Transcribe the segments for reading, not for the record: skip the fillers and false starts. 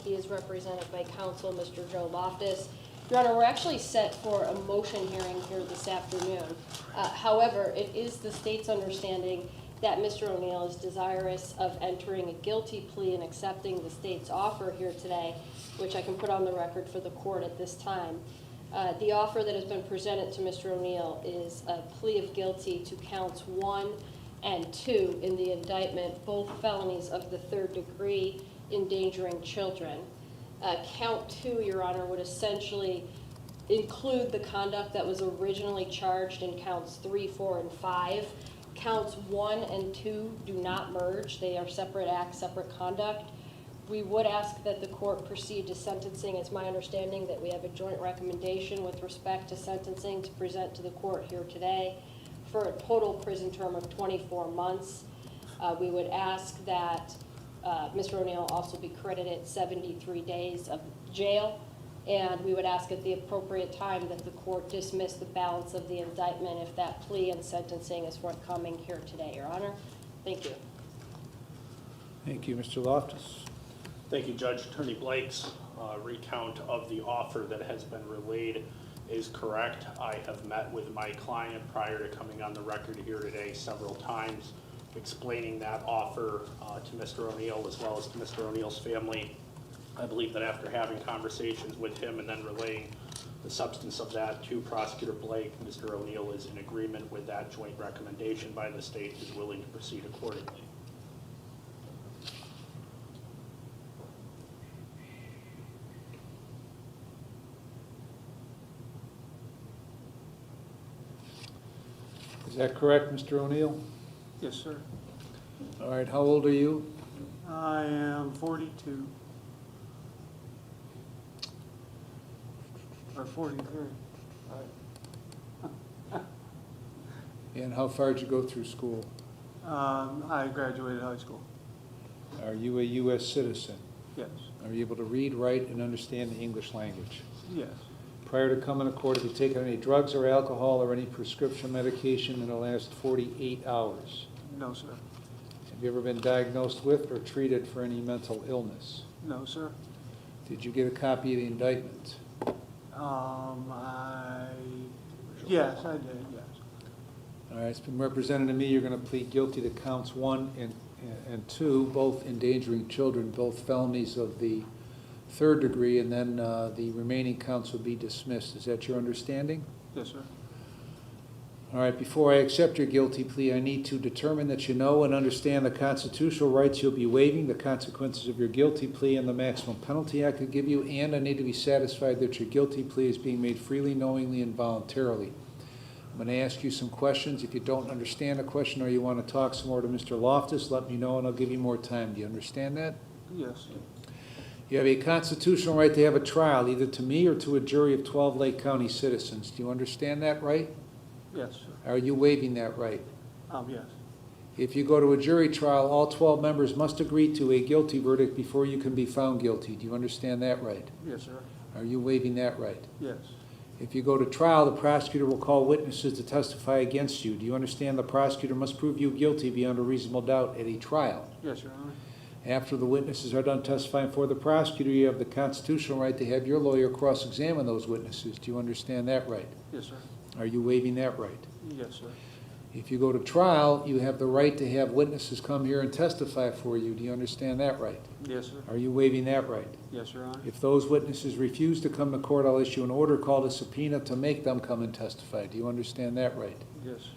He is represented by counsel, Mr. Joe Loftus. Your Honor, we're actually set for a motion hearing here this afternoon. However, it is the state's understanding that Mr. O'Neill is desirous of entering a guilty plea and accepting the state's offer here today, which I can put on the record for the court at this time. The offer that has been presented to Mr. O'Neill is a plea of guilty to counts 1 and 2 in the indictment, both felonies of the 3rd degree, endangering children. Count 2, Your Honor, would essentially include the conduct that was originally charged in counts 3, 4, and 5. Counts 1 and 2 do not merge. They are separate acts, separate conduct. We would ask that the court proceed to sentencing. It's my understanding that we have a joint recommendation with respect to sentencing to present to the court here today for a total prison term of 24 months. We would ask that Mr. O'Neill also be credited 73 days of jail, and we would ask at the appropriate time that the court dismiss the balance of the indictment if that plea and sentencing is forthcoming here today, Your Honor. Thank you. Thank you, Mr. Loftus. Thank you, Judge. Attorney Blake's recount of the offer that has been relayed is correct. I have met with my client prior to coming on the record here today several times, explaining that offer to Mr. O'Neill as well as to Mr. O'Neill's family. I believe that after having conversations with him and then relaying the substance of that to Prosecutor Blake, Mr. O'Neill is in agreement with that joint recommendation by the state, is willing to proceed accordingly. Is that correct, Mr. O'Neill? Yes, sir. All right, how old are you? I am 42. Or 43. And how far did you go through school? I graduated high school. Are you a U.S. citizen? Yes. Are you able to read, write, and understand the English language? Yes. Prior to coming to court, have you taken any drugs or alcohol or any prescription medication in the last 48 hours? No, sir. Have you ever been diagnosed with or treated for any mental illness? No, sir. Did you get a copy of the indictment? Yes, I did, yes. All right, it's been represented to me you're going to plead guilty to counts 1 and 2, both endangering children, both felonies of the 3rd degree, and then the remaining counts will be dismissed. Is that your understanding? Yes, sir. All right, before I accept your guilty plea, I need to determine that you know and understand the constitutional rights you'll be waiving, the consequences of your guilty plea, and the maximum penalty I could give you, and I need to be satisfied that your guilty plea is being made freely, knowingly, and voluntarily. I'm going to ask you some questions. If you don't understand a question or you want to talk some more to Mr. Loftus, let me know and I'll give you more time. Do you understand that? Yes. You have a constitutional right to have a trial, either to me or to a jury of 12 Lake County citizens. Do you understand that right? Yes, sir. Are you waiving that right? Yes. If you go to a jury trial, all 12 members must agree to a guilty verdict before you can be found guilty. Do you understand that right? Yes, sir. Are you waiving that right? Yes. If you go to trial, the prosecutor will call witnesses to testify against you. Do you understand the prosecutor must prove you guilty beyond a reasonable doubt at a trial? Yes, Your Honor. After the witnesses are done testifying for the prosecutor, you have the constitutional right to have your lawyer cross-examine those witnesses. Do you understand that right? Yes, sir. Are you waiving that right? Yes, sir. If you go to trial, you have the right to have witnesses come here and testify for you. Do you understand that right? Yes, sir. Are you waiving that right? Yes, Your Honor. If those witnesses refuse to come to court, I'll issue an order called a subpoena to make them come and testify. Do you understand that right? Yes.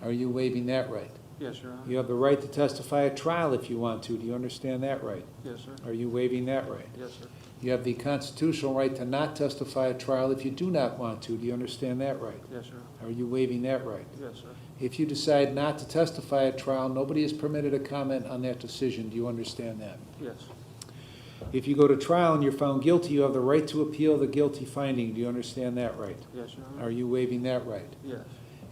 Are you waiving that right? Yes, Your Honor. You have the right to testify at trial if you want to. Do you understand that right? Yes, sir. Are you waiving that right? Yes, sir. You have the constitutional right to not testify at trial if you do not want to. Do you understand that right? Yes, sir. Are you waiving that right? Yes, sir. If you decide not to testify at trial, nobody is permitted to comment on that decision. Do you understand that? Yes. If you go to trial and you're found guilty, you have the right to appeal the guilty finding. Do you understand that right? Yes, Your Honor. Are you waiving that right? Yes.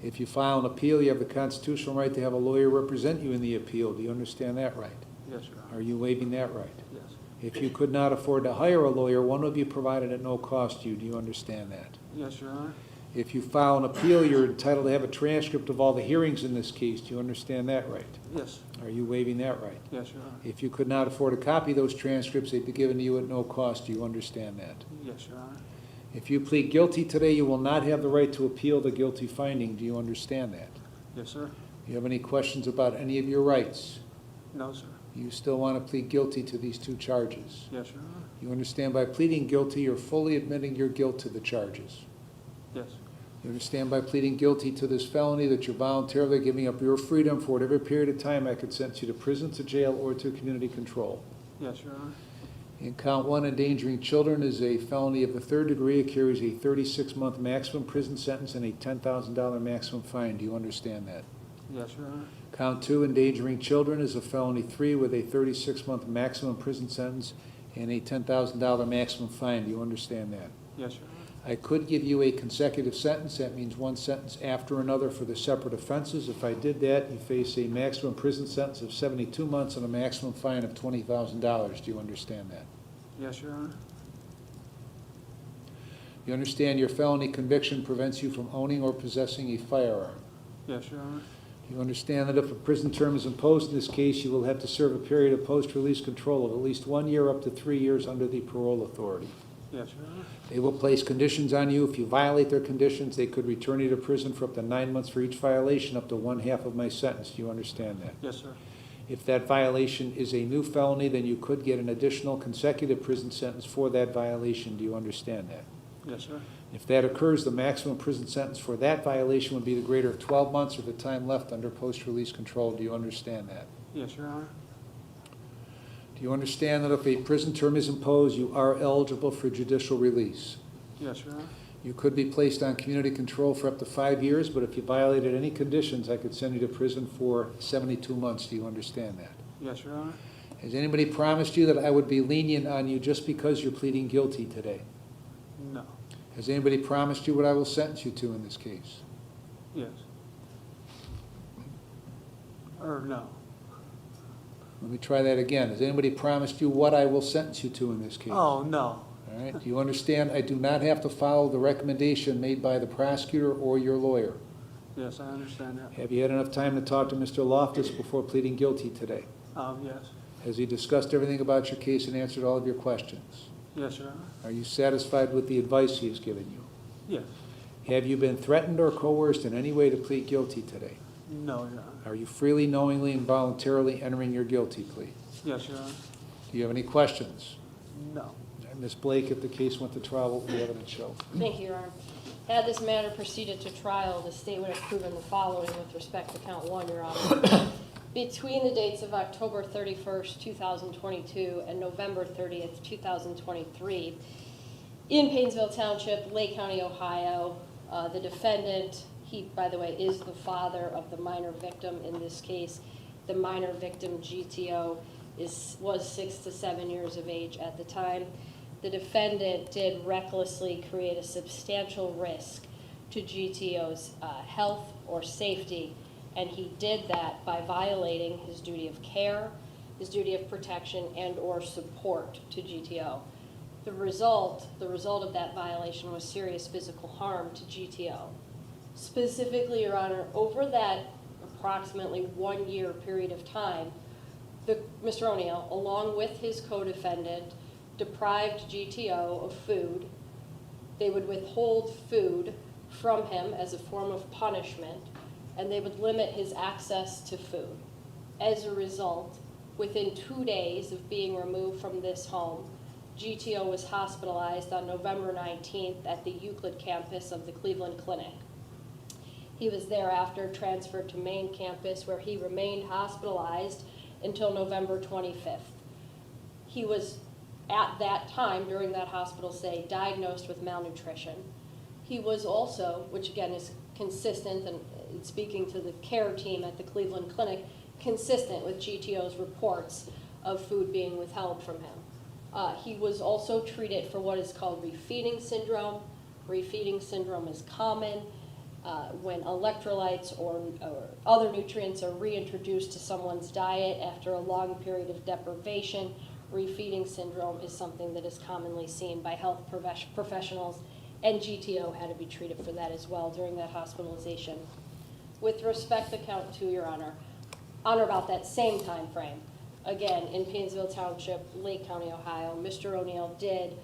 If you file an appeal, you have the constitutional right to have a lawyer represent you in the appeal. Do you understand that right? Yes, Your Honor. Are you waiving that right? Yes. If you could not afford to hire a lawyer, one will be provided at no cost to you. Do you understand that? Yes, Your Honor. If you file an appeal, you're entitled to have a transcript of all the hearings in this case. Do you understand that right? Yes. Are you waiving that right? Yes, Your Honor. If you could not afford a copy of those transcripts, they'd be given to you at no cost. Do you understand that? Yes, Your Honor. If you plead guilty today, you will not have the right to appeal the guilty finding. Do you understand that? Yes, sir. Do you have any questions about any of your rights? No, sir. You still want to plead guilty to these two charges? Yes, Your Honor. You understand by pleading guilty, you're fully admitting your guilt to the charges. Yes. You understand by pleading guilty to this felony that you're voluntarily giving up your freedom for whatever period of time I could sentence you to prison, to jail, or to community control. Yes, Your Honor. In count one, endangering children is a felony of the third degree. It carries a 36-month maximum prison sentence and a $10,000 maximum fine. Do you understand that? Yes, Your Honor. Count two, endangering children is a felony 3 with a 36-month maximum prison sentence and a $10,000 maximum fine. Do you understand that? Yes, Your Honor. I could give you a consecutive sentence. That means one sentence after another for the separate offenses. If I did that, you face a maximum prison sentence of 72 months and a maximum fine of $20,000. Do you understand that? Yes, Your Honor. You understand your felony conviction prevents you from owning or possessing a firearm. Yes, Your Honor. You understand that if a prison term is imposed in this case, you will have to serve a period of post-release control of at least 1 year up to 3 years under the parole authority. Yes, Your Honor. They will place conditions on you. If you violate their conditions, they could return you to prison for up to 9 months for each violation, up to 1/2 of my sentence. Do you understand that? Yes, sir. If that violation is a new felony, then you could get an additional consecutive prison sentence for that violation. Do you understand that? Yes, sir. If that occurs, the maximum prison sentence for that violation would be the greater of 12 months or the time left under post-release control. Do you understand that? Yes, Your Honor. Do you understand that if a prison term is imposed, you are eligible for judicial release? Yes, Your Honor. You could be placed on community control for up to 5 years, but if you violated any conditions, I could send you to prison for 72 months. Do you understand that? Yes, Your Honor. Has anybody promised you that I would be lenient on you just because you're pleading guilty today? No. Has anybody promised you what I will sentence you to in this case? Yes. Or no. Let me try that again. Has anybody promised you what I will sentence you to in this case? Oh, no. All right. Do you understand I do not have to follow the recommendation made by the prosecutor or your lawyer? Yes, I understand that. Have you had enough time to talk to Mr. Loftus before pleading guilty today? Yes. Has he discussed everything about your case and answered all of your questions? Yes, Your Honor. Are you satisfied with the advice he has given you? Yes. Have you been threatened or coerced in any way to plead guilty today? No, Your Honor. Are you freely, knowingly, and voluntarily entering your guilty plea? Yes, Your Honor. Do you have any questions? No. Ms. Blake, if the case went to trial, what would the evidence show? Thank you, Your Honor. Had this matter proceeded to trial, the state would have proven the following with respect to count one, Your Honor. Between the dates of October 31st, 2022 and November 30th, 2023, in Paynesville Township, Lake County, Ohio, the defendant, he, by the way, is the father of the minor victim in this case. The minor victim, GTO, was 6 to 7 years of age at the time. The defendant did recklessly create a substantial risk to GTO's health or safety, and he did that by violating his duty of care, his duty of protection, and or support to GTO. The result of that violation was serious physical harm to GTO. Specifically, Your Honor, over that approximately 1 year period of time, Mr. O'Neill, along with his co-defendant, deprived GTO of food. They would withhold food from him as a form of punishment, and they would limit his access to food. As a result, within 2 days of being removed from this home, GTO was hospitalized on November 19th at the Euclid campus of the Cleveland Clinic. He was thereafter transferred to main campus, where he remained hospitalized until November 25th. He was, at that time, during that hospital stay, diagnosed with malnutrition. He was also, which again is consistent, and speaking to the care team at the Cleveland Clinic, consistent with GTO's reports of food being withheld from him. He was also treated for what is called refeeding syndrome. Refeeding syndrome is common when electrolytes or other nutrients are reintroduced to someone's diet after a long period of deprivation. Refeeding syndrome is something that is commonly seen by health professionals and GTO had to be treated for that as well during that hospitalization. With respect to count 2, Your Honor, on or about that same time frame, again, in Painesville Township, Lake County, Ohio, Mr. O'Neill did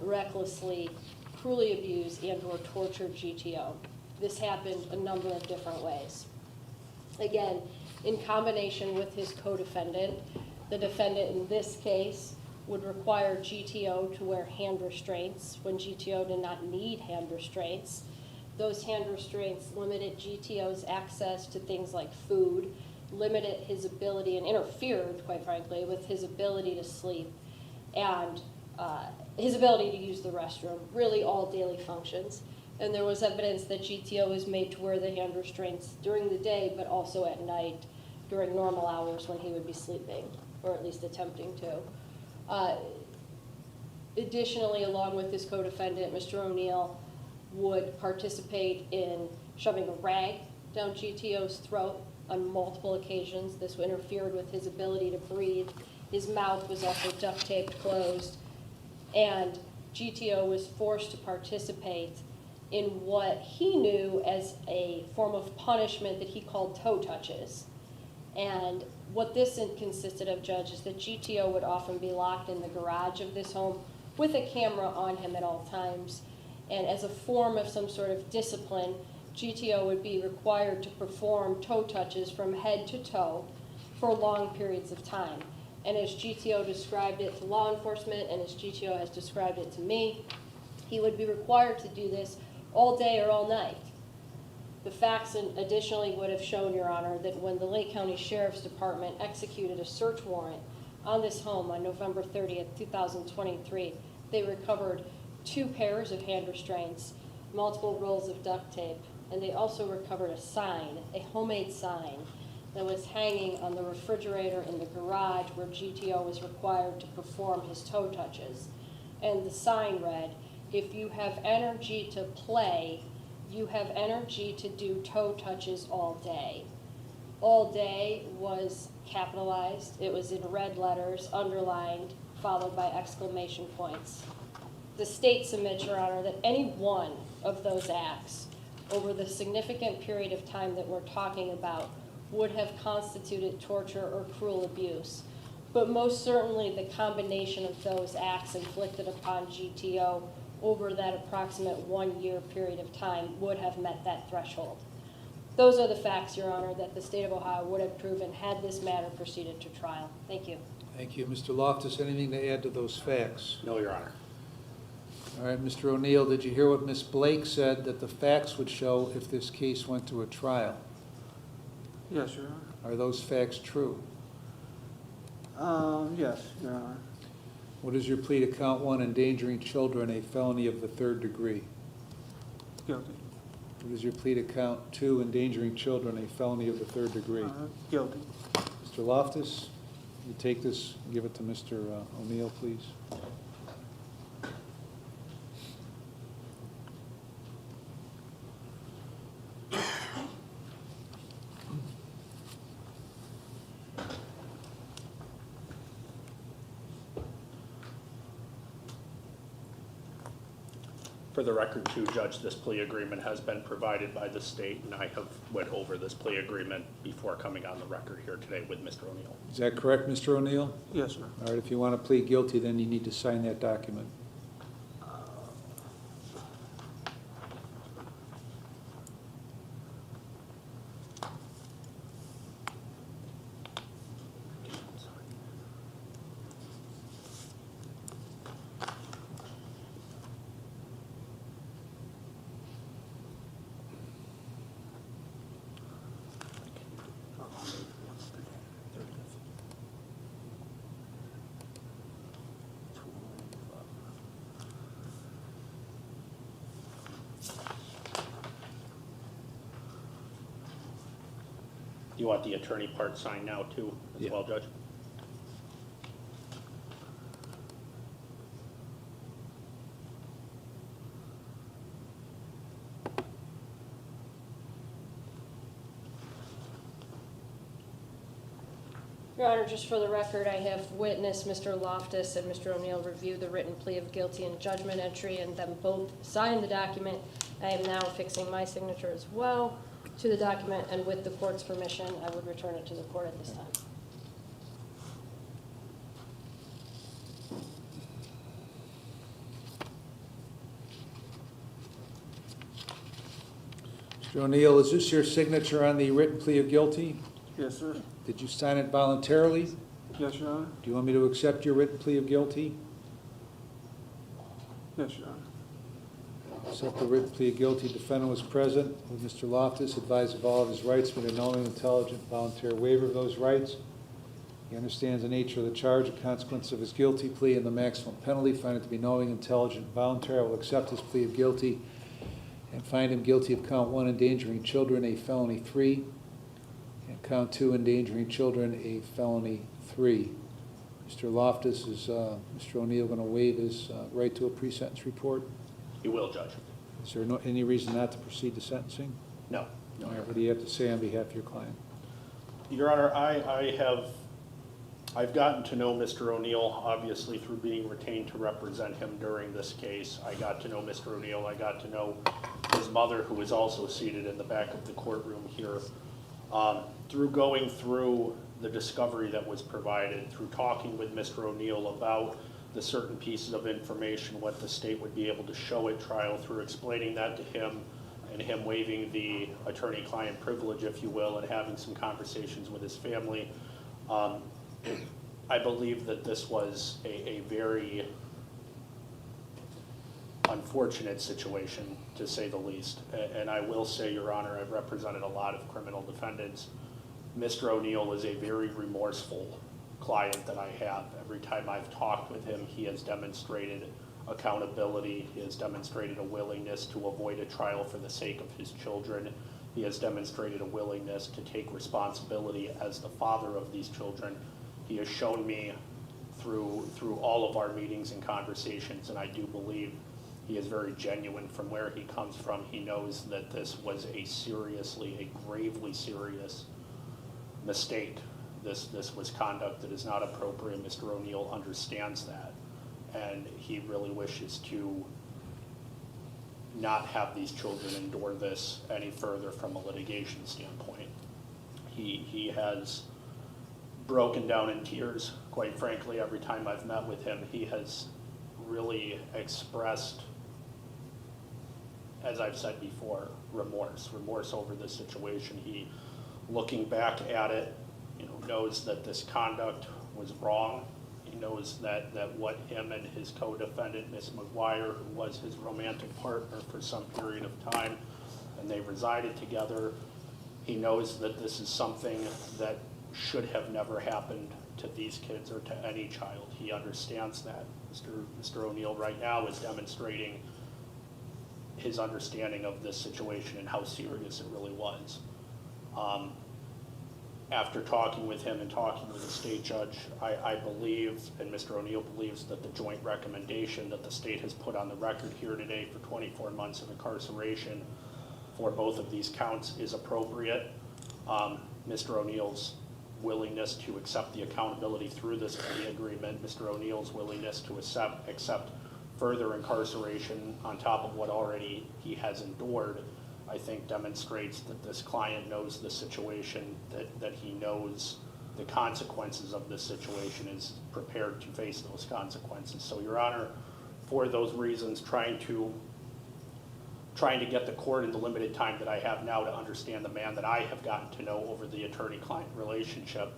recklessly, cruelly abuse and/or torture GTO. This happened a number of different ways. Again, in combination with his co-defendant, the defendant in this case would require GTO to wear hand restraints when GTO did not need hand restraints. Those hand restraints limited GTO's access to things like food, limited his ability and interfered, quite frankly, with his ability to sleep and his ability to use the restroom, really all daily functions. And there was evidence that GTO was made to wear the hand restraints during the day, but also at night during normal hours when he would be sleeping, or at least attempting to. Additionally, along with his co-defendant, Mr. O'Neill would participate in shoving a rag down GTO's throat on multiple occasions. This interfered with his ability to breathe. His mouth was also duct taped closed. And GTO was forced to participate in what he knew as a form of punishment that he called toe touches. And what this consisted of, Judge, is that GTO would often be locked in the garage of this home with a camera on him at all times. And as a form of some sort of discipline, GTO would be required to perform toe touches from head to toe for long periods of time. And as GTO described it to law enforcement, and as GTO has described it to me, he would be required to do this all day or all night. The facts additionally would have shown, Your Honor, that when the Lake County Sheriff's Department executed a search warrant on this home on November 30th, 2023, they recovered 2 pairs of hand restraints, multiple rolls of duct tape, and they also recovered a sign, a homemade sign, that was hanging on the refrigerator in the garage where GTO was required to perform his toe touches. And the sign read, "If you have energy to play, you have energy to do toe touches all day." All day was capitalized. It was in red letters, underlined, followed by exclamation points. The state submits, Your Honor, that any one of those acts over the significant period of time that we're talking about would have constituted torture or cruel abuse. But most certainly the combination of those acts inflicted upon GTO over that approximate 1-year period of time would have met that threshold. Those are the facts, Your Honor, that the state of Ohio would have proven had this matter proceeded to trial. Thank you. Thank you. Mr. Loftus, anything to add to those facts? No, Your Honor. All right, Mr. O'Neill, did you hear what Ms. Blake said, that the facts would show if this case went to a trial? Yes, Your Honor. Are those facts true? Yes, Your Honor. What is your plea to count 1, endangering children, a felony of the 3rd degree? Guilty. What is your plea to count 2, endangering children, a felony of the 3rd degree? Guilty. Mr. Loftus, you take this, give it to Mr. O'Neill, please. For the record too, Judge, this plea agreement has been provided by the state, and I have went over this plea agreement before coming on the record here today with Mr. O'Neill. Is that correct, Mr. O'Neill? Yes, sir. All right, if you want to plead guilty, then you need to sign that document. You want the attorney part signed now too, as well, Judge? Your Your Honor, just for the record, I have witnessed Mr. Loftus and Mr. O'Neill review the written plea of guilty and judgment entry, and them both signed the document. I am now affixing my signature as well to the document, and with the court's permission, I would return it to the court at this time. Mr. O'Neill, is this your signature on the written plea of guilty? Yes, sir. Did you sign it voluntarily? Yes, Your Honor. Do you want me to accept your written plea of guilty? Yes, Your Honor. Accept the written plea of guilty. Defendant was present with Mr. Loftus, advised of all of his rights, made a knowing, intelligent, voluntary waiver of those rights. He understands the nature of the charge, the consequence of his guilty plea, and the maximum penalty. Find it to be knowing, intelligent, voluntary. I will accept his plea of guilty and find him guilty of count 1, endangering children, a felony 3, and count 2, endangering children, a felony 3. Mr. Loftus, is Mr. O'Neill going to waive his right to a pre-sentence report? You will, Judge. Is there any reason not to proceed to sentencing? No. All right, what do you have to say on behalf of your client? Your Honor, I've gotten to know Mr. O'Neill, obviously, through being retained to represent him during this case. I got to know Mr. O'Neill. I got to know his mother, who is also seated in the back of the courtroom here. Through going through the discovery that was provided, through talking with Mr. O'Neill about the certain pieces of information, what the state would be able to show at trial, through explaining that to him and him waiving the attorney-client privilege, if you will, and having some conversations with his family, I believe that this was a very unfortunate situation, to say the least. And I will say, Your Honor, I've represented a lot of criminal defendants. Mr. O'Neill is a very remorseful client that I have. Every time I've talked with him, he has demonstrated accountability. He has demonstrated a willingness to avoid a trial for the sake of his children. He has demonstrated a willingness to take responsibility as the father of these children. He has shown me through all of our meetings and conversations, and I do believe he is very genuine from where he comes from. He knows that this was a gravely serious mistake. This was conduct that is not appropriate. Mr. O'Neill understands that, and he really wishes to not have these children endure this any further from a litigation standpoint. He has broken down in tears, quite frankly, every time I've met with him. He has really expressed, as I've said before, remorse over this situation. He, looking back at it, knows that this conduct was wrong. He knows that what him and his co-defendant, Ms. McGuire, who was his romantic partner for some period of time, and they resided together, he knows that this is something that should have never happened to these kids or to any child. He understands that. Mr. O'Neill right now is demonstrating his understanding of this situation and how serious it really was. After talking with him and talking with the state judge, I believe, and Mr. O'Neill believes, that the joint recommendation that the state has put on the record here today for 24 months of incarceration for both of these counts is appropriate. Mr. O'Neill's willingness to accept the accountability through this plea agreement, Mr. O'Neill's willingness to accept further incarceration on top of what already he has endured, I think demonstrates that this client knows the situation, that he knows the consequences of this situation, is prepared to face those consequences. So, Your Honor, for those reasons, trying to get the court in the limited time that I have now to understand the man that I have gotten to know over the attorney-client relationship,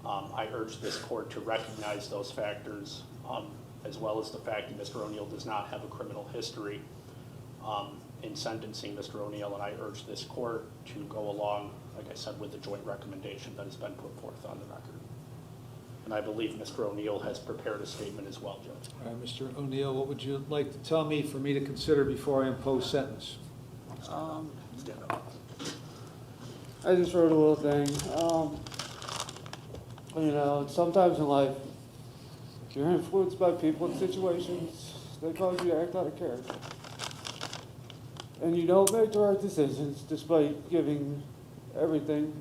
I urge this court to recognize those factors, as well as the fact that Mr. O'Neill does not have a criminal history in sentencing Mr. O'Neill, and I urge this court to go along, like I said, with the joint recommendation that has been put forth on the record. And I believe Mr. O'Neill has prepared a statement as well, Judge. All right, Mr. O'Neill, what would you like to tell me for me to consider before I impose sentence? Stand up. I just wrote a little thing. Sometimes in life, you're influenced by people and situations that cause you to act out of character. And you don't make the right decisions despite giving you everything.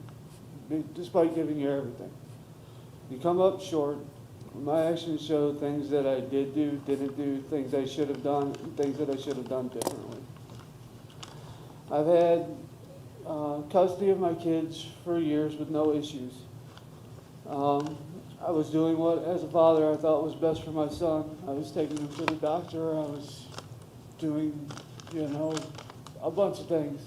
You come up short. My actions show things that I did do, didn't do, things I should have done, and things that I should have done differently. I've had custody of my kids for years with no issues. I was doing what, as a father, I thought was best for my son. I was taking him to the doctor. I was doing, a bunch of things.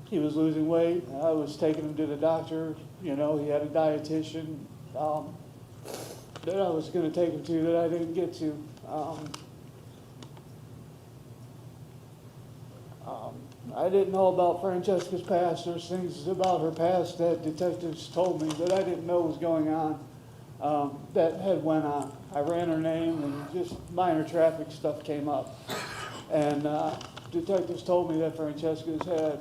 He was losing weight. I was taking him to the doctor. He had a dietitian that I was going to take him to that I didn't get to. I didn't know about Francesca's past. There's things about her past that detectives told me that I didn't know was going on, that had went on. I ran her name and just minor traffic stuff came up. And detectives told me that Francesca's had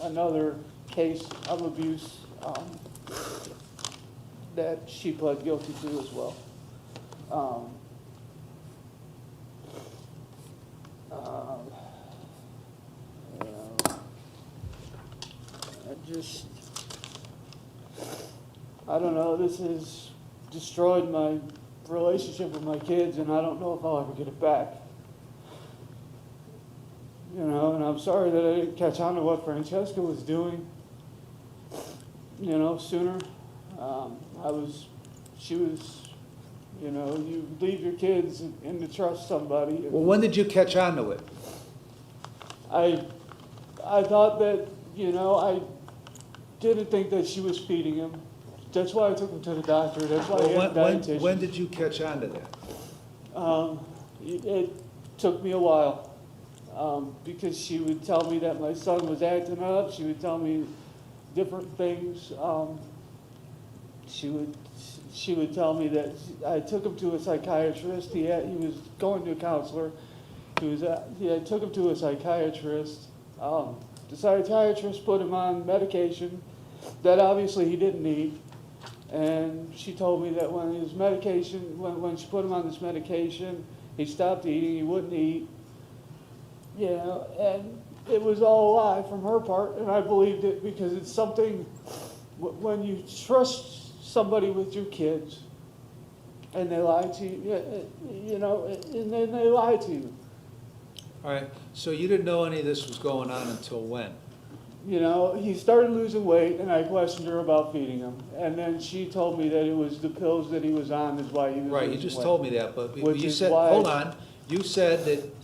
another case of abuse that she pled guilty to as well. I don't know, this has destroyed my relationship with my kids, and I don't know if I'll ever get it back. And I'm sorry that I didn't catch on to what Francesca was doing, sooner. She was, you leave your kids and to trust somebody. Well, when did you catch on to it? I thought that, I didn't think that she was feeding him. That's why I took him to the doctor. That's why I had a dietitian. When did you catch on to that? It took me a while because she would tell me that my son was acting up. She would tell me different things. She would tell me that I took him to a psychiatrist. He was going to a counselor. I took him to a psychiatrist. The psychiatrist put him on medication that obviously he didn't need. And she told me that when she put him on this medication, he stopped eating, he wouldn't eat. And it was all a lie from her part, and I believed it because it's something, when you trust somebody with your kids, and they lie to you, and then they lie to you. All right, so you didn't know any of this was going on until when? He started losing weight, and I questioned her about feeding him. And then she told me that it was the pills that he was on is why he was Right, you losing just weight. told me that, but Which you is said, why- hold on, you said that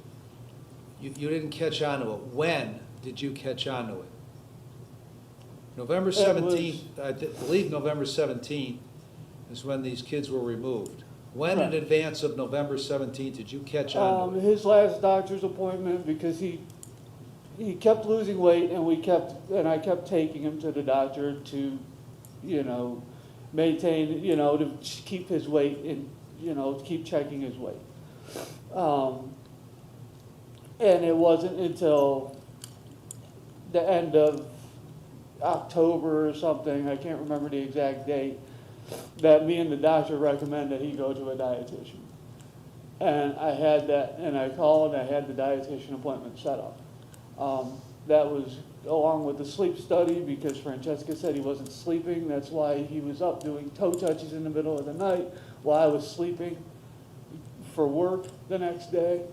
you didn't catch on to it. When did you catch on to it? November 17th, I believe November 17th is when these kids were removed. When in Right. advance of November 17th did you catch on to it? His last doctor's appointment, because he kept losing weight, and I kept taking him to the doctor to, maintain, to keep his weight and, to keep checking his weight. And it wasn't until the end of October or something, I can't remember the exact date, that me and the doctor recommended he go to a dietitian. And I had that, and I called, and I had the dietitian appointment set up. That was along with the sleep study, because Francesca said he wasn't sleeping. That's why he was up doing toe touches in the middle of the night while I was sleeping for work the next day.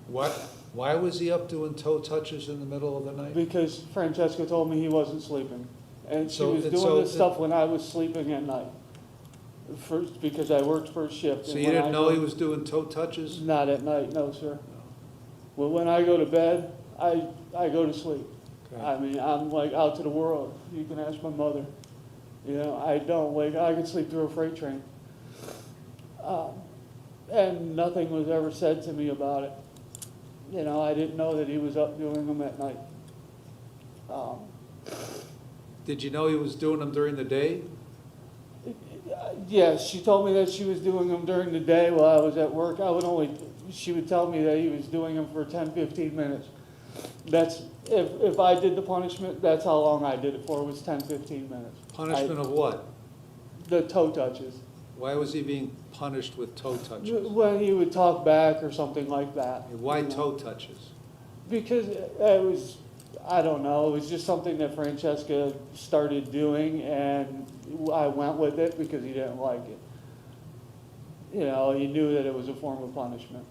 Why was he up doing toe touches in the middle of the night? Because Francesca told me he wasn't sleeping. And she was doing so this stuff when I was sleeping at night. First, because I worked first shift. So and you when didn't I know go- he was doing toe touches? Not at night, no, sir. Well, when I go to bed, I go to sleep. Okay. I mean, I'm like out to the world. You can ask my mother. I don't wake. I could sleep through a freight train. And nothing was ever said to me about it. I didn't know that he was up doing them at night. Did you know he was doing them during the day? Yes, she told me that she was doing them during the day while I was at work. She would tell me that he was doing them for 10, 15 minutes. That's, if I did the punishment, that's how long I did it for, was 10, 15 minutes. Punishment of what? The toe touches. Why was he being punished with toe touches? When he would talk back or something like that. Why toe touches? Because it was I don't know, it was just something that Francesca started doing, and I went with it because he didn't like it. You know, he knew that it was a form of punishment.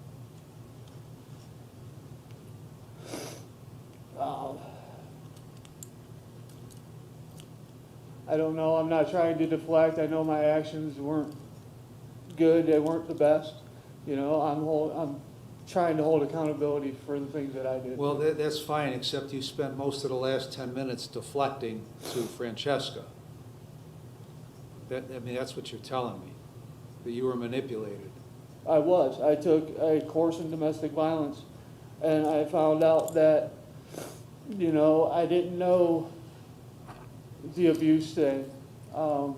I don't know, I'm not trying to deflect, I know my actions weren't good, they weren't the best. You know, I'm trying to hold accountability for the things that I did. Well, that's fine, except you spent most of the last 10 minutes deflecting to Francesca. I mean, that's what you're telling me, that you were manipulated. I was. I took a course in domestic violence, and I found out that, you know, I didn't know the abuse thing,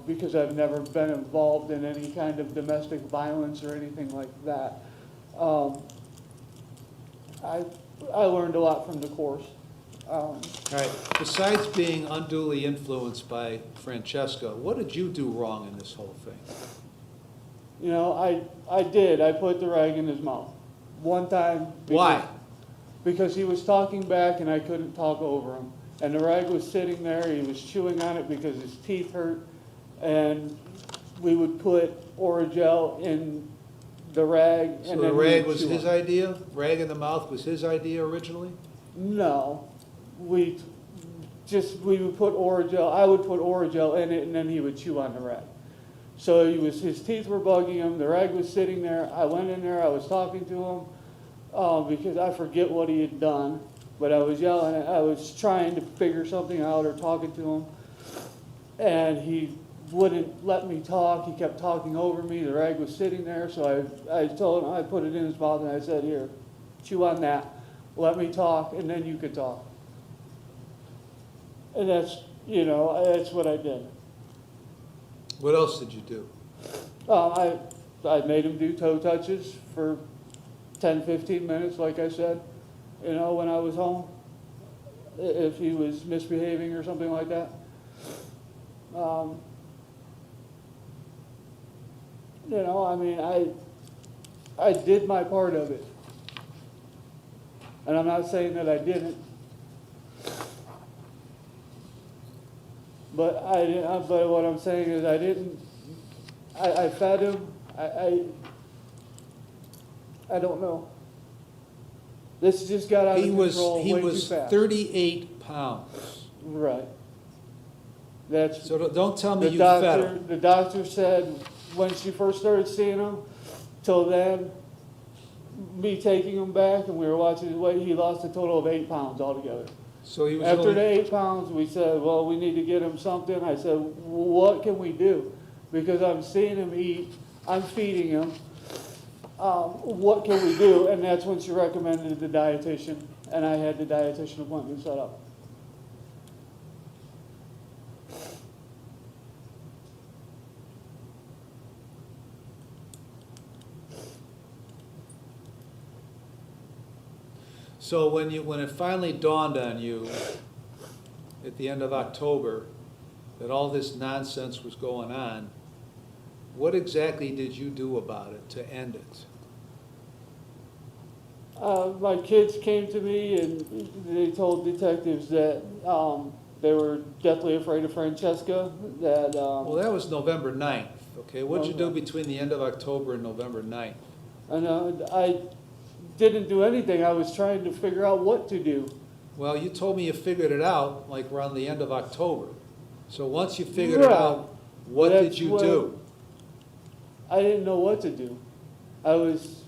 because I've never been involved in any kind of domestic violence or anything like that. I learned a lot from the course. All right, besides being unduly influenced by Francesca, what did you do wrong in this whole thing? You know, I did. I put the rag in his mouth one time. Why? Because he was talking back and I couldn't talk over him. And the rag was sitting there, he was chewing on it because his teeth hurt. And we would put Oragel in the rag. So and the then rag we would was chew his on it. idea? Rag in the mouth was his idea originally? No, we would put Oragel, I would put Oragel in it and then he would chew on the rag. So his teeth were bugging him, the rag was sitting there, I went in there, I was talking to him, because I forget what he had done, but I was yelling, I was trying to figure something out or talking to him, and he wouldn't let me talk, he kept talking over me, the rag was sitting there, so I told him, I put it in his mouth and I said, here, chew on that, let me talk, and then you could talk. And that's, you know, that's what I did. What else did you do? I made him do toe touches for 10, 15 minutes, like I said, you know, when I was home, if he was misbehaving or something like that. You know, I mean, I did my part of it. And I'm not saying that I didn't. But but what I'm saying is I didn't, I fed him, I don't know. This just got out of control way too fast. He was 38 pounds. Right. That's. So don't tell me you fed him. The doctor said when she first started seeing him, till then, me taking him back and we were watching his weight, he lost a total of 8 pounds altogether. So he was After only, the 8 pounds, we said, well, we need to get him something. I said, well, what can we do? Because I'm seeing him eat, I'm feeding him. What can we do? And that's when she recommended the dietitian, and I had the dietitian appointment set up. so when it finally dawned on you at the end of October that all this nonsense was going on, what exactly did you do about it to end it? My kids came to me and they told detectives that they were deathly afraid of Francesca. That Well, that was November 9th, okay? What'd you do Okay. between the end of October and November 9th? and I didn't do anything. I was trying to figure out what to do. Well, you told me you figured it out like around the end of October. So once you figured it Right. out, what That's did you what- do? I didn't know what to do. I was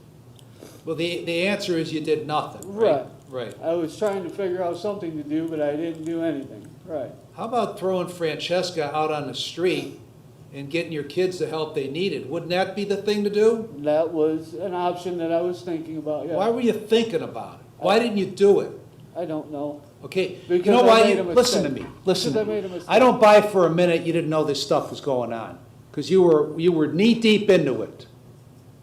Well, the answer is you did nothing, right? Right. I was trying to figure out something to do, but I didn't do anything. Right. How about throwing Francesca out on the street and getting your kids the help they needed? Wouldn't that be the thing to do? That was an option that I was thinking about. Yeah. Why were you thinking about it? Why didn't you do it? I don't know. Okay, you Because know I why made you, a mistake. listen to me, listen Because to I made a me. mistake. I don't buy for a minute you didn't know this stuff was going on, because you were knee-deep into it.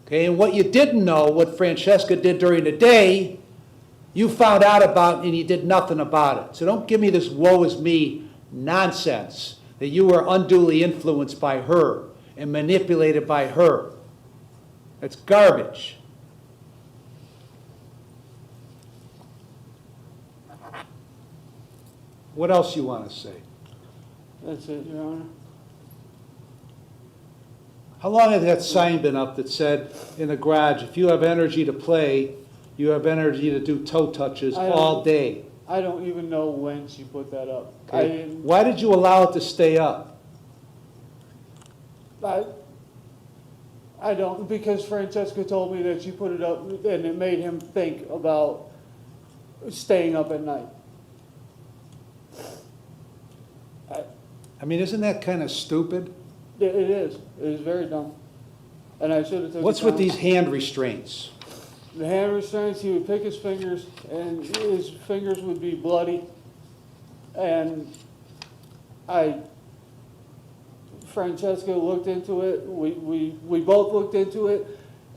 Okay, and what you didn't know, what Francesca did during the day, you found out about and you did nothing about it. So don't give me this woe is me nonsense that you were unduly influenced by her and manipulated by her. That's garbage. What else you want to say? That's it, Your Honor. How long had that sign been up that said in the garage, if you have energy to play, you have energy to do toe touches I all don't- day? I don't even know when she put that up. Okay. Why did you allow it to stay up? I don't, because Francesca told me that she put it up and it made him think about staying up at night. I mean, isn't that kind of stupid? It is. It is very dumb. And I should have took What's it with down. these hand restraints? The hand restraints, he would pick his fingers and his fingers would be bloody. And Francesca looked into it, we both looked into it,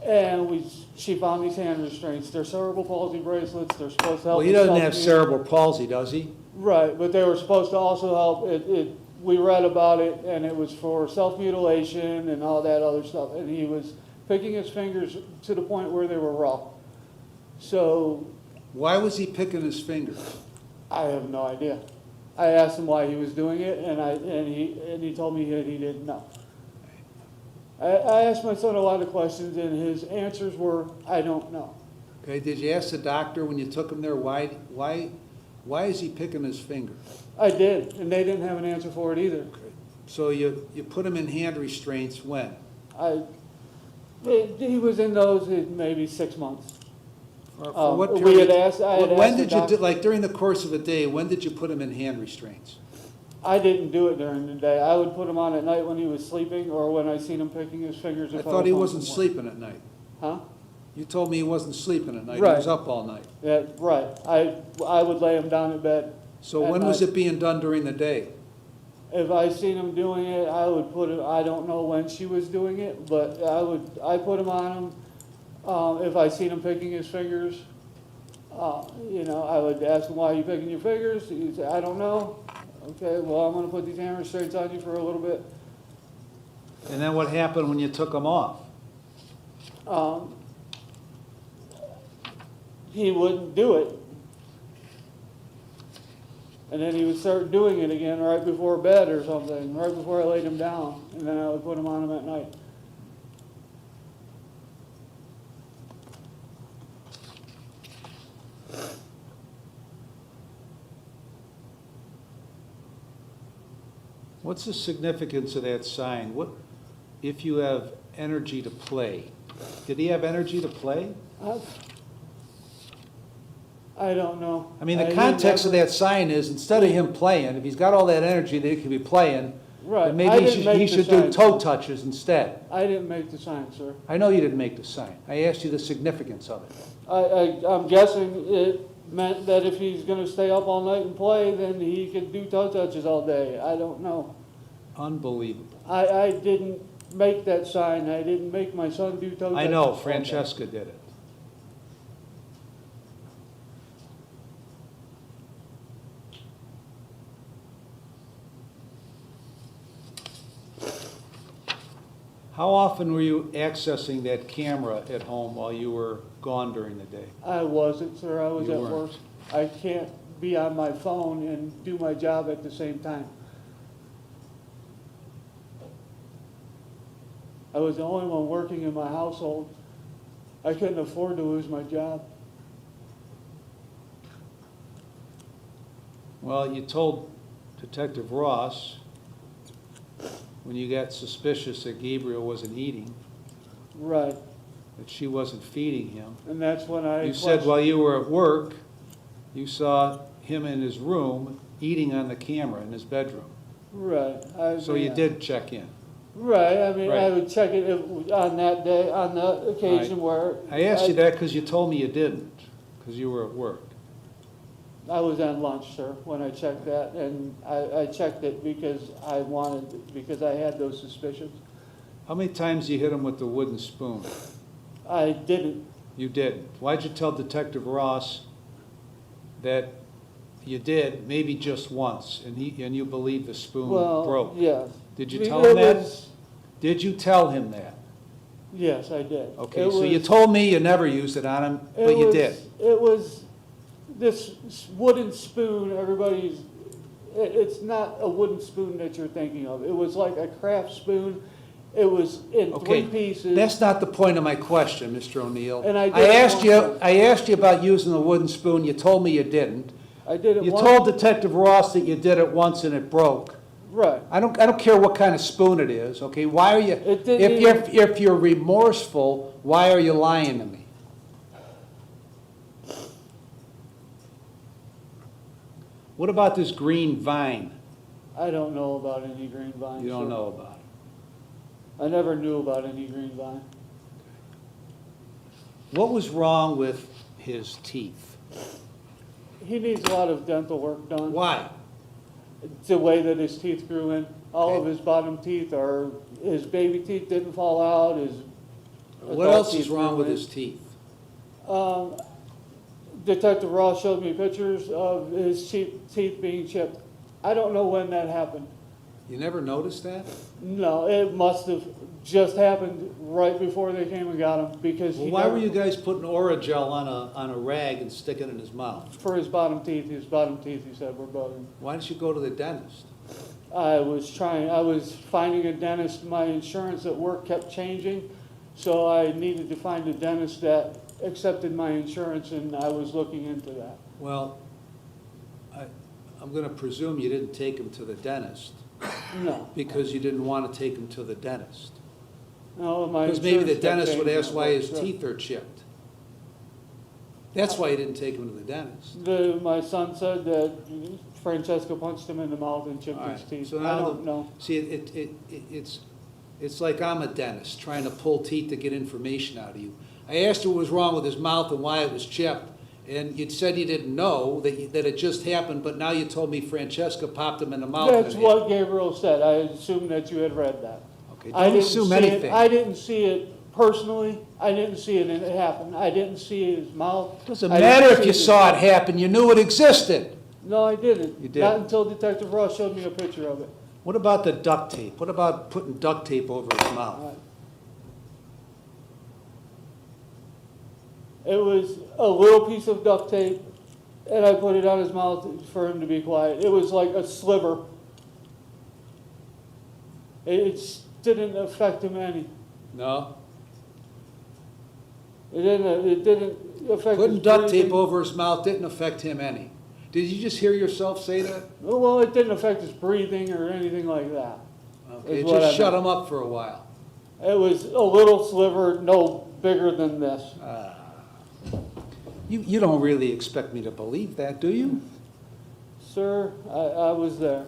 and she found these hand restraints. They're cerebral palsy bracelets, they're supposed to help. Well, he with doesn't have self-healing. cerebral palsy, does he? Right, but they were supposed to also help, we read about it, and it was for self-mutilation and all that other stuff, and he was picking his fingers to the point where they were raw. So, Why was he picking his fingers? I have no idea. I asked him why he was doing it, and he told me that he didn't know. I asked my son a lot of questions, and his answers were, I don't know. Okay, did you ask the doctor when you took him there, why is he picking his fingers? I did, and they didn't have an answer for it either. Okay. So you put him in hand restraints when? He was in those in maybe 6 months. For what we period? had asked- I had When asked the did you, doctor- like during the course of a day, when did you put him in hand restraints? I didn't do it during the day. I would put him on at night when he was sleeping, or when I seen him picking his fingers. I if thought he was wasn't home from sleeping at night. work. Huh? You told me he wasn't sleeping at night, he Right. was up all night. Yeah, right. I would lay him down in bed. So At when was night. it being done during the day? If I seen him doing it, I would put it, I don't know when she was doing it, but I put him on him. If I seen him picking his fingers, I would ask him, why are you picking your fingers? He'd say, I don't know. Okay, well, I'm gonna put these hand restraints on you for a little bit. And then what happened when you took him off? He wouldn't do it. And then he would start doing it again right before bed or something, right before I laid him down, and then I would put him on him at night. What's the significance of that sign? What, if you have energy to play? Did he have energy to play? I don't know. I mean, the context of that sign is, instead of him playing, if he's got all that energy that he could be playing, Right. then maybe I he didn't make he the should do sign. toe touches instead. I didn't make the sign, sir. I know you didn't make the sign. I asked you the significance of it. I'm guessing it meant that if he's gonna stay up all night and play, then he could do toe touches all day. I don't know. Unbelievable. I didn't make that sign. I didn't make my son do toe touches. I know, all day. Francesca did it. How often were you accessing that camera at home while you were gone during the day? I wasn't, sir. I was You at weren't. work. I can't be on my phone and do my job at the same time. I was the only one working in my household. I couldn't afford to lose my job. Well, you told Detective Ross when you got suspicious that Gabriel wasn't eating, Right. that she wasn't feeding him. And that's when I. You said while you were at work, you saw him in his room eating on the camera in his bedroom. Right. So you did check in. Right, I mean, I Right. would check it on that day, on the occasion where. I asked you that because you told me you didn't, because you were at work. I was on lunch, sir, when I checked that, and I checked it because because I had those suspicions. How many times you hit him with the wooden spoon? I didn't. You didn't. Why'd you tell Detective Ross that you did, maybe just once, and you believe the spoon Well, broke? yeah. Did you It tell him that? was- Did you tell him that? Yes, I did. Okay, It so you was- told me you never used it on him, it but you was- did. It was this wooden spoon, everybody's it's not a wooden spoon that you're thinking of. It was like a craft spoon. It was in Okay, 3 pieces. that's not the point of my question, Mr. O'Neill. And I did it asked once. I asked you about using the wooden spoon, you told me you didn't. I did it You once. told Detective Ross that you did it once and it broke. Right. I don't care what kind of spoon it is, okay? Why are you, It didn't if you're remorseful, why are you lying to me? What about this green vine? I don't know about any green vine. You don't sir. know about it. I never knew about any green vine. What was wrong with his teeth? He needs a lot of dental work done. Why? The way that his teeth grew in. All of Okay. his bottom teeth are, his baby teeth didn't fall out, his. What adult else is teeth wrong grew with in. his teeth? Detective Ross showed me pictures of his teeth being chipped. I don't know when that happened. You never noticed that? No, it must have just happened right before they came and got him because Well, he why never- were you guys putting Orajel on a rag and sticking it in his mouth? For his bottom teeth he said were bugging. Why didn't you go to the dentist? I was finding a dentist, my insurance at work kept changing, so I needed to find a dentist that accepted my insurance, and I was looking into that. Well, I'm gonna presume you didn't take him to the dentist No, because you didn't want to take him to the dentist. no, my Because maybe the insurance kept dentist would changing ask at why work, his so. teeth are chipped. That's why you didn't take him to the dentist. My son said that Francesca punched him in the mouth and chipped All his right, teeth. so I now don't know. See, it's like I'm a dentist trying to pull teeth to get information out of you. I asked you what was wrong with his mouth and why it was chipped, and you said you didn't know that it just happened, but now you told me Francesca popped him in the mouth. That's and it- what Gabriel said. I assumed that you had read that. Okay, I don't didn't assume see it- anything. I didn't see it personally. I didn't see it and it happened. I didn't see his mouth. Doesn't I didn't matter if see you his- saw it happen, you knew it existed. No, I didn't. You did. Not until Detective Ross showed me a picture of it. What about the duct tape? What about putting duct tape over his mouth? It was a little piece of duct tape, and I put it on his mouth for him to be quiet. It was like a sliver. It didn't affect him any. No? It didn't affect Putting his duct tape breathing. over his mouth didn't affect him any. Did you just hear yourself say that? Well, it didn't affect his breathing or anything like that. Okay, Is it what just I shut meant. him up for a while. It was a little sliver, no bigger than this. You don't really expect me to believe that, do you? Sir, I was there.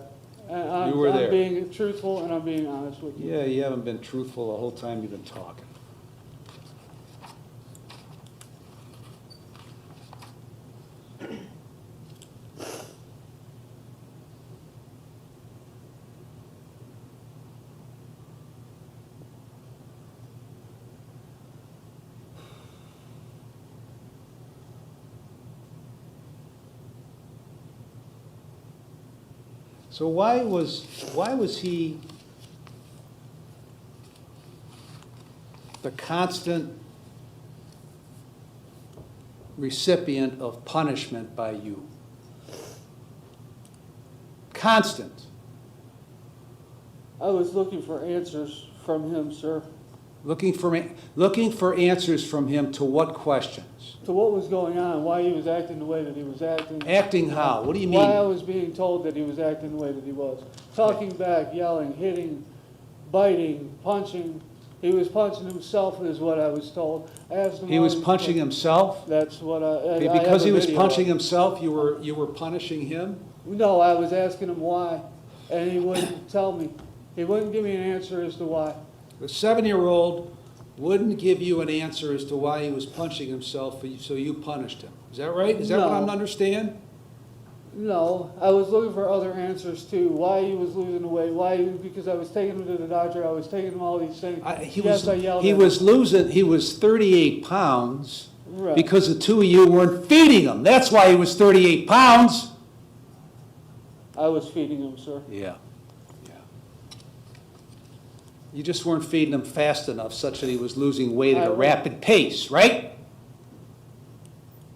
And You were there. I'm being truthful and I'm being honest with you. Yeah, you haven't been truthful the whole time you've been talking. So why was he the constant recipient of punishment by you? Constant. I was looking for answers from him, sir, Looking for answers from him to what questions? to what was going on, why he was acting the way that he was acting. Acting how? What do you Why I mean? was being told that he was acting the way that he was. Talking back, yelling, hitting, biting, punching. He was punching himself is what I was told. I asked him He why was punching himself? That's what I Okay, have because a he was video punching of. himself, you were punishing him? No, I was asking him why, and he wouldn't tell me. He wouldn't give me an answer as to why. A 7-year-old wouldn't give you an answer as to why he was punching himself, so you punished him. Is that right? Is that what I'm to No. understand? No, I was looking for other answers too. Why he was losing the weight? Because I was taking him to the doctor. I was taking him all these things. He Yes, I yelled he at was him. losing, he was 38 pounds Right. because the two of you weren't feeding him. That's why he was 38 pounds. I was feeding him, sir. Yeah. You just weren't feeding him fast enough such that he was losing weight at a I- rapid pace, right?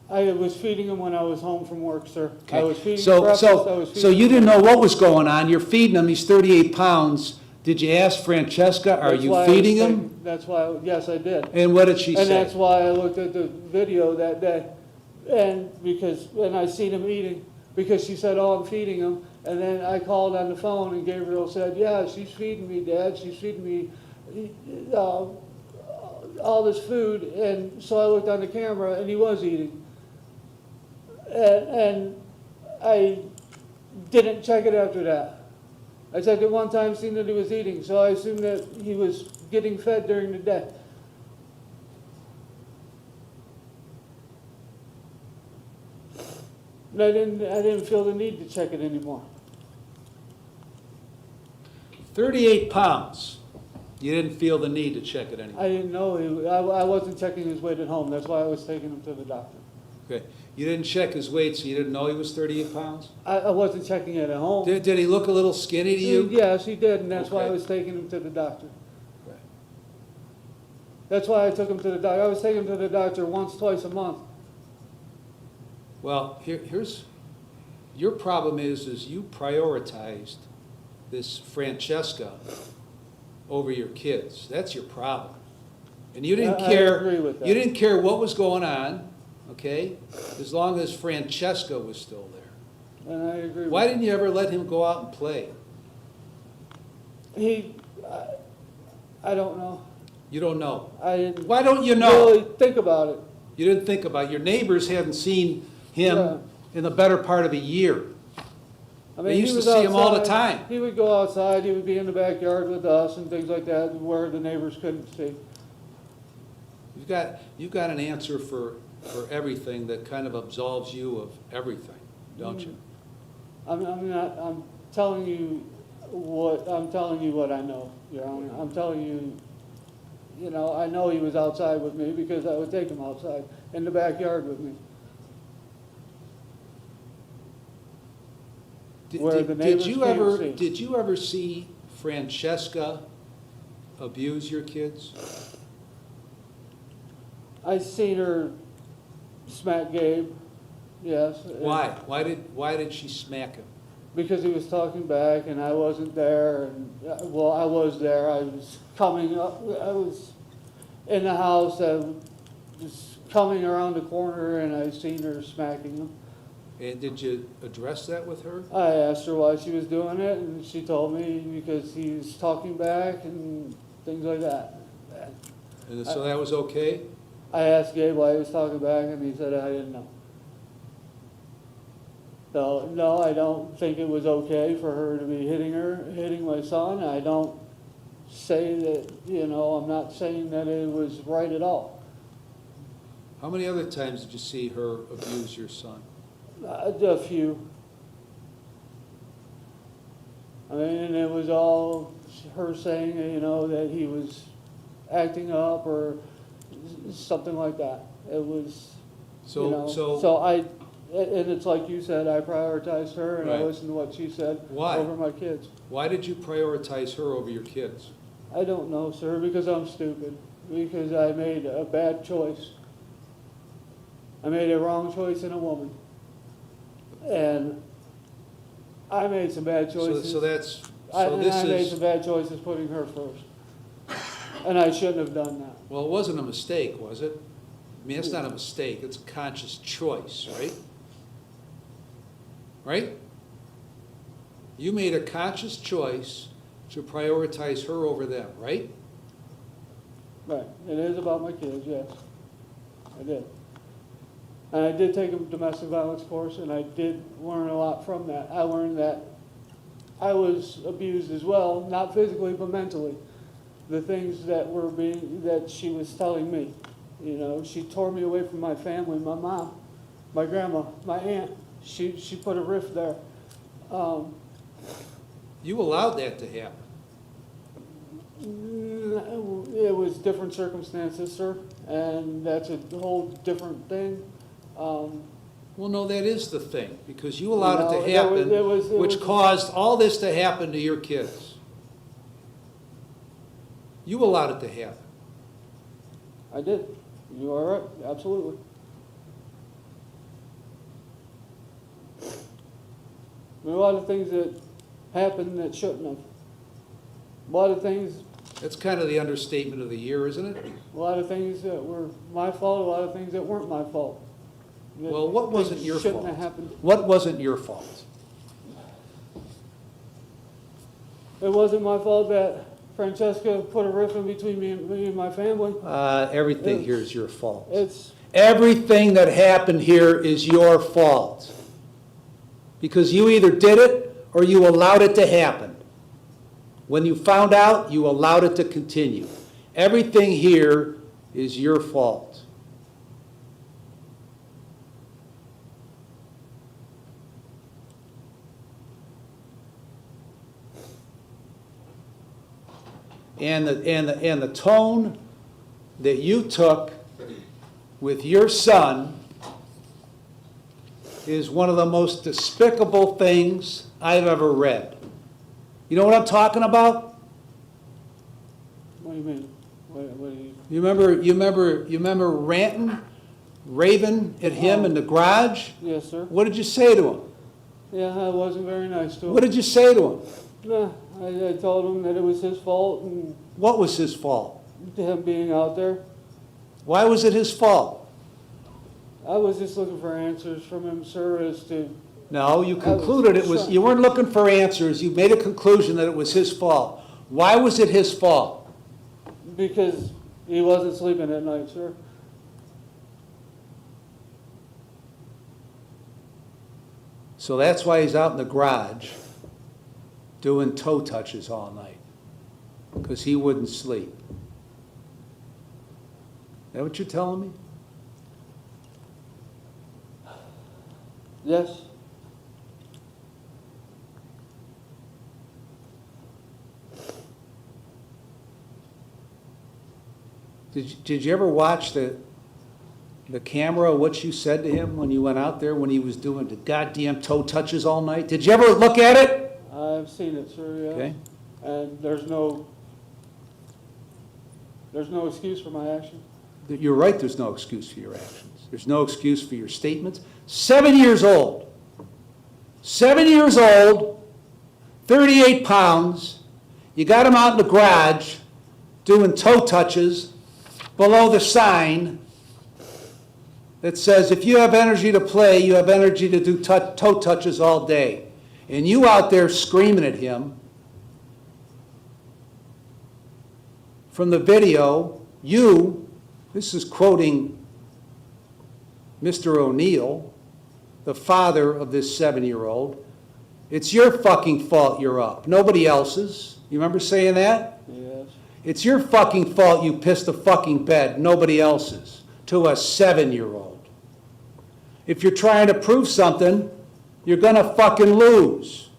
I was feeding him when I was home from work, sir. I Okay. was feeding So, breakfast, I was so, feeding so you him- didn't know what was going on, you're feeding him, he's 38 pounds. Did you ask Francesca, are That's you why I was feeding him? taking- That's why, yes, I did. And what did she And say? that's why I looked at the video that day, and I seen him eating, because she said, oh, I'm feeding him. And then I called on the phone and Gabriel said, yeah, she's feeding me, Dad, she's feeding me all this food. And so I looked on the camera and he was eating. And I didn't check it after that. I checked it one time, seen that he was eating, so I assumed that he was getting fed during the day. And I didn't feel the need to check it anymore. 38 pounds. You didn't feel the need to check it anymore. I didn't know, I wasn't checking his weight at home, that's why I was taking him to the doctor. Okay. You didn't check his weight, so you didn't know he was 38 pounds? I wasn't checking it at home. Did he look a little skinny to you? Yes, he did, and that's why I Okay. was taking him to the doctor. Okay. That's why I took him to the doctor. I was taking him to the doctor once, twice a month. Well, here's, your problem is you prioritized this Francesca over your kids. That's your problem. And you didn't I care. agree with that. You didn't care what was going on, okay? As long as Francesca was still there. And I agree with Why that. didn't you ever let him go out and play? I don't know. You don't know. I didn't Why don't you know? really think about it. You didn't think about it. Your neighbors hadn't seen him Yeah. in the better part of a year. I They he used to was see him all the outside. time. He would go outside, he would be in the backyard with us and things like that, where the neighbors couldn't see. You've got an answer for everything that kind of absolves you of everything, don't you? I'm telling you what I know, Your Honor. I'm telling you, I know he was outside with me because I would take him outside in the backyard with me. Where the neighbors can't see. Did you ever see Francesca abuse your kids? I seen her smack Gabe, yes. Why? Why did she smack him? Because he was talking back and I wasn't there, and, well, I was there, I was coming up, I was in the house, I was coming around the corner and I seen her smacking him. And did you address that with her? I asked her why she was doing it, and she told me because he was talking back and things like that. And so that was okay? I asked Gabe why he was talking back, and he said I didn't know. So, no, I don't think it was okay for her to be hitting my son. I don't say that, I'm not saying that it was right at all. How many other times did you see her abuse your son? A few. I mean, it was all her saying, that he was acting up or something like that. It was, and it's like you said, I prioritized her and I Right. listened to what she said Why? over my kids. Why did you prioritize her over your kids? I don't know, sir, because I'm stupid. Because I made a bad choice. I made a wrong choice in a woman. And I made some bad choices. I made some bad choices putting her first. And I shouldn't have done that. Well, it wasn't a mistake, was it? I mean, it's not a mistake, it's a conscious choice, right? Right? You made a conscious choice to prioritize her over them, right? Right. It is about my kids, yes. I did. And I did take a domestic violence course, and I did learn a lot from that. I learned that I was abused as well, not physically, but mentally. The things that she was telling me. She tore me away from my family, my mom, my grandma, my aunt. She put a rift there. You allowed that to happen. It was different circumstances, sir, and that's a whole different thing. Well, no, that is the thing, because you allowed it No, to there was- happen, there was- which caused all this to happen to your kids. You allowed it to happen. I did. You are right, absolutely. There are a lot of things that happened that shouldn't have. A lot of things, That's kind of the understatement of the year, isn't it? a lot of things that were my fault, a lot of things that weren't my fault. That Well, what wasn't things your shouldn't fault? have happened. What wasn't your fault? It wasn't my fault that Francesca put a rift in between me and my family. Everything It's- here is your fault. It's, Everything that happened here is your fault. Because you either did it or you allowed it to happen. When you found out, you allowed it to continue. Everything here is your fault. And the tone that you took with your son is one of the most despicable things I've ever read. You know what I'm talking about? what do you mean? What do you? You remember ranting, raving at him in the garage? Yes, sir. What did you say to him? Yeah, I wasn't very nice to him. What did you say to him? Nah, I told him that it was his fault and What was his fault? him being out there. Why was it his fault? I was just looking for answers from him, sir, as to, No, you concluded it was, you weren't looking for answers, you made a conclusion that it was his fault. Why was it his fault? because he wasn't sleeping at night, sir. So that's why he's out in the garage doing toe touches all night, because he wouldn't sleep. Is that what you're telling me? Yes. Did you ever watch the camera, what you said to him when you went out there when he was doing the goddamn toe touches all night? Did you ever look at it? I've seen it, sir, yeah. Okay. And there's no excuse for my action. You're right, there's no excuse for your actions. There's no excuse for your statements. 7 years old. 7 years old, 38 pounds. You got him out in the garage doing toe touches below the sign that says, if you have energy to play, you have energy to do toe touches all day. And you out there screaming at him. From the video, this is quoting Mr. O'Neill, the father of this 7-year-old, it's your fucking fault you're up, nobody else's. You remember saying that? Yes. It's your fucking fault you pissed the fucking bed, nobody else's, to a 7-year-old. If you're trying to prove something, you're gonna fucking lose.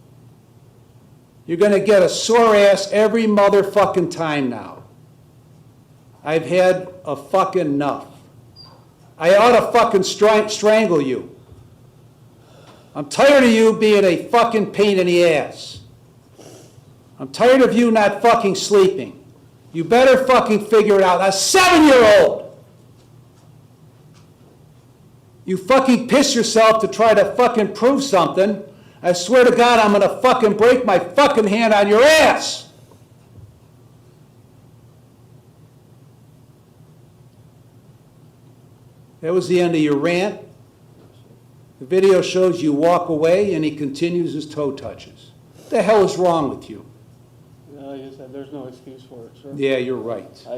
You're gonna get a sore ass every motherfucking time now. I've had a fucking enough. I ought to fucking strangle you. I'm tired of you being a fucking pain in the ass. I'm tired of you not fucking sleeping. You better fucking figure it out. A 7-year-old! You fucking piss yourself to try to fucking prove something. I swear to God, I'm gonna fucking break my fucking hand on your ass! That was the end of your rant. The video shows you walk away and he continues his toe touches. What the hell is wrong with you? Like I said, there's no excuse for it, sir. Yeah, you're right. I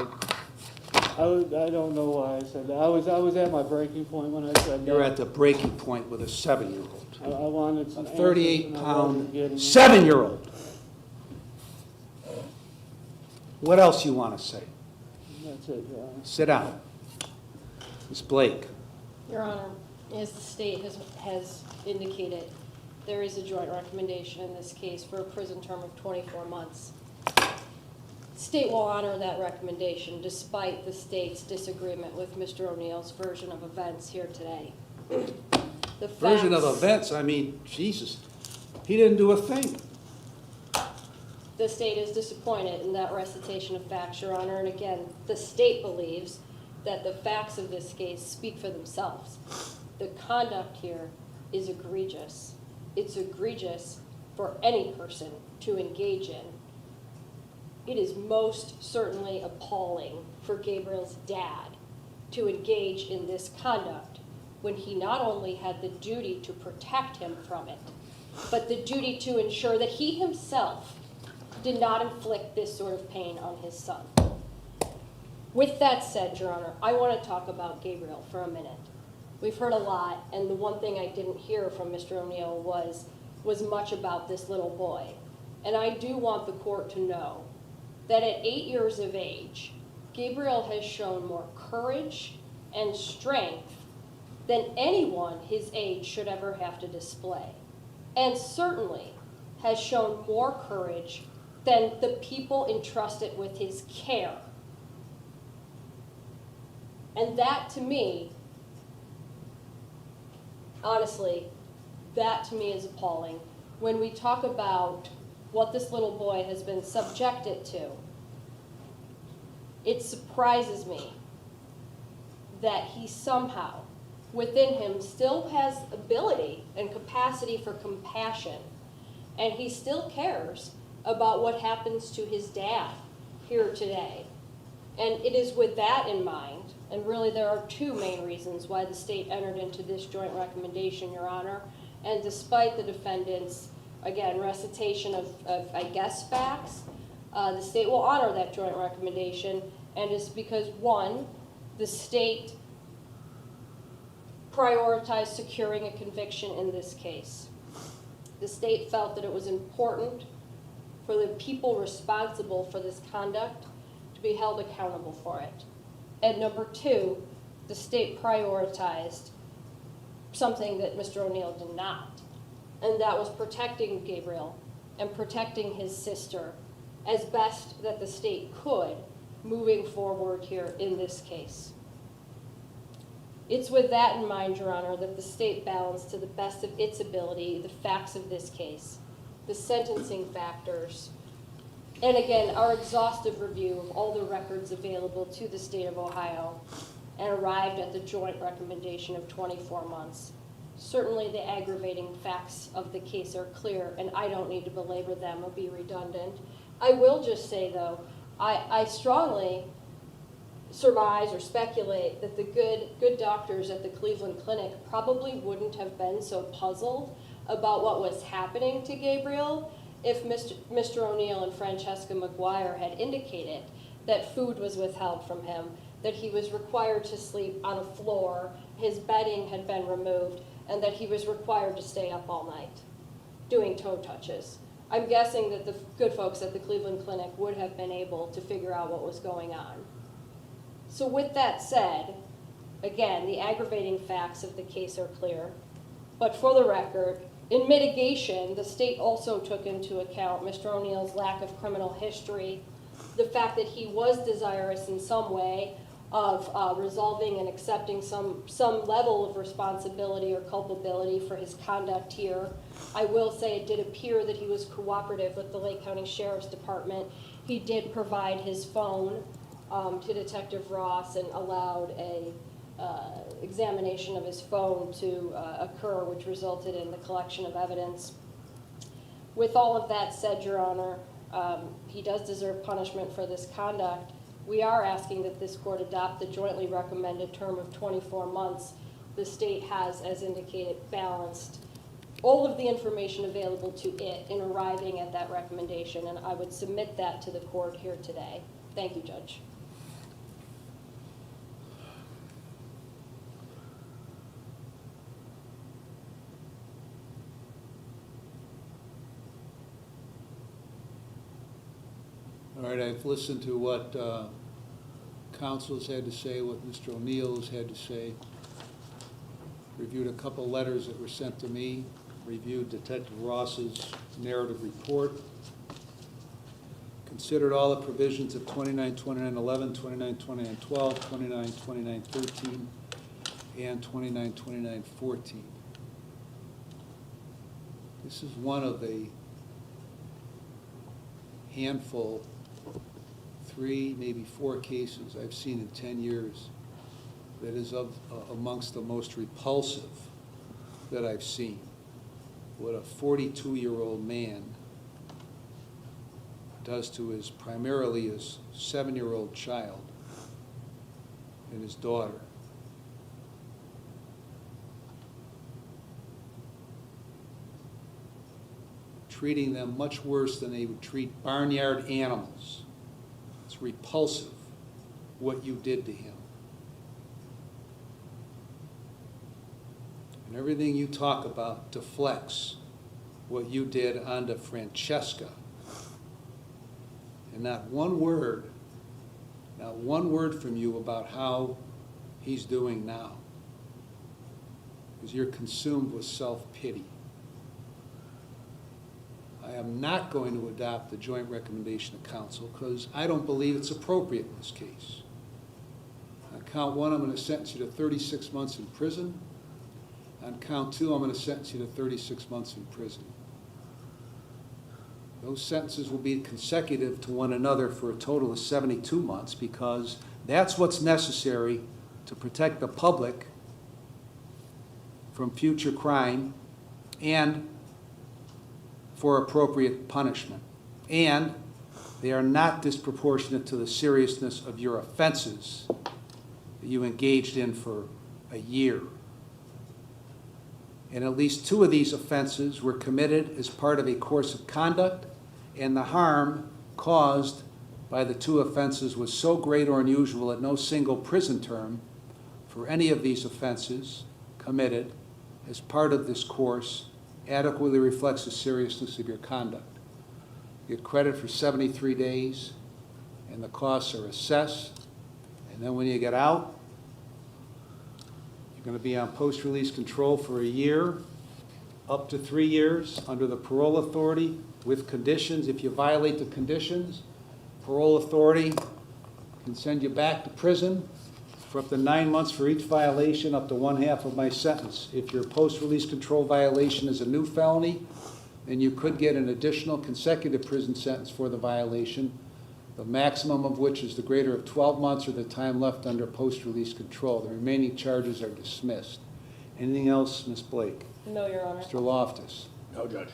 don't know why I said that. I was at my breaking point when I said that. You're at the breaking point with a 7-year-old. I wanted A some answers, 38-pound and I wasn't getting them. 7-year-old. What else you want to say? That's it, Your Honor. Sit down. Ms. Blake. Your Honor, as the state has indicated, there is a joint recommendation in this case for a prison term of 24 months. State will honor that recommendation despite the state's disagreement with Mr. O'Neill's version of events here today. The Version of facts- events, I mean, Jesus, he didn't do a thing. The state is disappointed in that recitation of facts, Your Honor, and again, the state believes that the facts of this case speak for themselves. The conduct here is egregious. The state it's egregious for any person to engage in, it is most certainly appalling for Gabriel's dad to engage in this conduct when he not only had the duty to protect him from it, but the duty to ensure that he himself did not inflict this sort of pain on his son. With that said, Your Honor, I want to talk about Gabriel for a minute. We've heard a lot, and the one thing I didn't hear from Mr. O'Neill was much about this little boy. And I do want the court to know that at 8 years of age, Gabriel has shown more courage and strength than anyone his age should ever have to display. And certainly has shown more courage than the people entrusted with his care. And that to me, honestly, that to me is appalling. When we talk about what this little boy has been subjected to, it surprises me that he somehow, within him, still has ability and capacity for compassion, and he still cares about what happens to his dad here today. And it is with that in mind, and really there are two main reasons why the state entered into this joint recommendation, Your Honor, and despite the defendant's, again, recitation of I guess, facts, the state will honor that joint recommendation, and it's because, one, the state prioritized securing a conviction in this case. The state felt that it was important for the people responsible for this conduct to be held accountable for it. And number two, the state prioritized something that Mr. O'Neill did not, and that was protecting Gabriel and protecting his sister as best that the state could moving forward here in this case. It's with that in mind, Your Honor, that the state balanced to the best of its ability the facts of this case, the sentencing factors, and again, our exhaustive review of all the records available to the state of Ohio, and arrived at the joint recommendation of 24 months. Certainly the aggravating facts of the case are clear, and I don't need to belabor them or be redundant. I will just say, though, I strongly surmise or speculate that the good doctors at the Cleveland Clinic probably wouldn't have been so puzzled about what was happening to Gabriel if Mr. O'Neill and Francesca McGuire had indicated that food was withheld from him, that he was required to sleep on a floor, his bedding had been removed, and that he was required to stay up all night doing toe touches. I'm guessing that the good folks at the Cleveland Clinic would have been able to figure out what was going on. So with that said, again, the aggravating facts of the case are clear. But for the record, in mitigation, the state also took into account Mr. O'Neill's lack of criminal history, the fact that he was desirous in some way of resolving and accepting some level of responsibility or culpability for his conduct here. I will say it did appear that he was cooperative with the Lake County Sheriff's Department. He did provide his phone to Detective Ross and allowed a examination of his phone to occur, which resulted in the collection of evidence. With all of that said, Your Honor, he does deserve punishment for this conduct. We are asking that this court adopt the jointly recommended term of 24 months. The state has, as indicated, balanced all of the information available to it in arriving at that recommendation, and I would submit that to the court here today. Thank you, Judge. All right, I've listened to what counsel has had to say, what Mr. O'Neill has had to say, reviewed a couple letters that were sent to me, reviewed Detective Ross's narrative report, considered all the provisions of 292911, 292912, 292913, and 292914. This is one of a handful, 3, maybe 4 cases I've seen in 10 years that is amongst the most repulsive that I've seen. what a 42-year-old man does to his, primarily his 7-year-old child and his daughter. Treating them much worse than they would treat barnyard animals. It's repulsive what you did to him. And everything you talk about deflects what you did onto Francesca. And not one word from you about how he's doing now. Because you're consumed with self-pity. I am not going to adopt the joint recommendation of counsel because I don't believe it's appropriate in this case. On count one, I'm going to sentence you to 36 months in prison. On count two, I'm going to sentence you to 36 months in prison. Those sentences will be consecutive to one another for a total of 72 months because that's what's necessary to protect the public from future crime and for appropriate punishment. And they are not disproportionate to the seriousness of your offenses that you engaged in for a year. And at least two of these offenses were committed as part of a course of conduct, and the harm caused by the two offenses was so great or unusual that no single prison term for any of these offenses committed as part of this course adequately reflects the seriousness of your conduct. You get credit for 73 days, and the costs are assessed, and then when you get out, you're going to be on post-release control for a year, up to 3 years, under the parole authority, with conditions. If you violate the conditions, parole authority can send you back to prison for up to 9 months for each violation, up to 1/2 of my sentence. If your post-release control violation is a new felony, then you could get an additional consecutive prison sentence for the violation, the maximum of which is the greater of 12 months or the time left under post-release control. The remaining charges are dismissed. Anything else, Ms. Blake? No, Your Honor. Mr. Loftus? No, Judge.